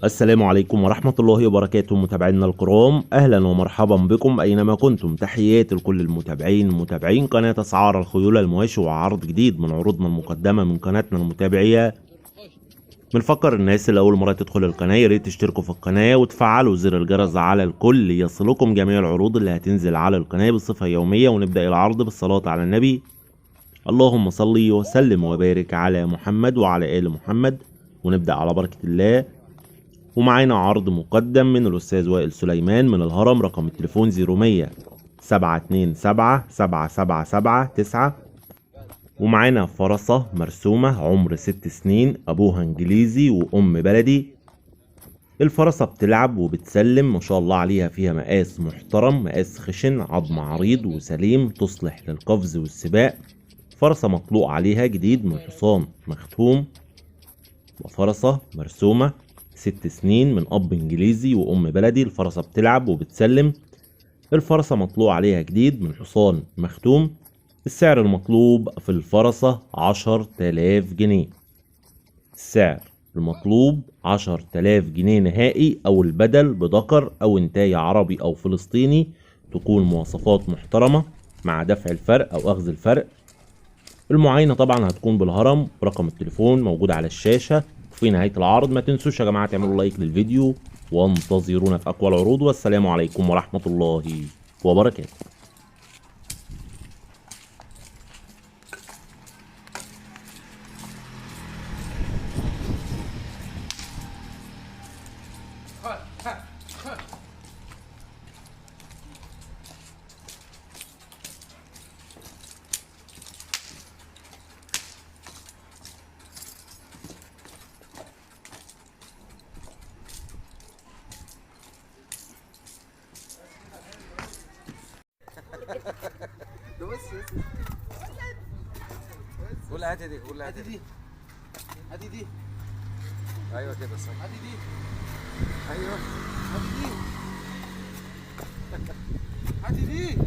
السلام عليكم ورحمة الله وبركاته متابعينا الكرام، أهلا ومرحبا بكم أينما كنتم. تحياتي لكل متابعين قناة أسعار الخيول المواشي وعرض جديد من عروضنا المقدمة من قناتنا المتابعية. بنفكر الناس اللي أول مرة تدخل القناة ياريت تشتركوا في القناة وتفعلوا زر الجرس على الكل ليصلكم جميع العروض اللي هتنزل على القناة بصفة يومية. ونبدأ العرض بالصلاة على النبي. اللهم صل وسلم وبارك على محمد وعلى آل محمد. ونبدأ على بركة الله. ومعانا عرض مقدم من الأستاذ وائل سليمان من الهرم، رقم التليفون 0100 727 777 9. ومعانا فرسة مرسومة عمر 6 سنين، أبوها إنجليزي وأم بلدي. الفرسة بتلعب وبتسلم ما شاء الله عليها، فيها مقاس محترم، مقاس خشن، عظم عريض وسليم، تصلح للقفز والسباق. فرسة مطلوق عليها جديد من حصان مختوم. وفرسة مرسومة 6 سنين من أب إنجليزي وأم بلدي. الفرسة بتلعب وبتسلم. الفرسة مطلوع عليها جديد من حصان مختوم. السعر المطلوب في الفرسة 10,000 جنيه. السعر المطلوب 10,000 جنيه نهائي، أو البدل بذكر أو انتاي عربي أو فلسطيني، تكون مواصفات محترمة مع دفع الفرق أو أخذ الفرق. المعاينة طبعا هتكون بالهرم، رقم التليفون موجود على الشاشة في نهاية العرض. ما تنسوش يا جماعة تعملوا لايك للفيديو وانتظرونا في أقوى العروض، والسلام عليكم ورحمة الله وبركاته. قول هاتي دي، قول هاتي دي، هاتي دي. ايوه كده صح، هاتي دي. ايوه هاتي دي، هاتي دي.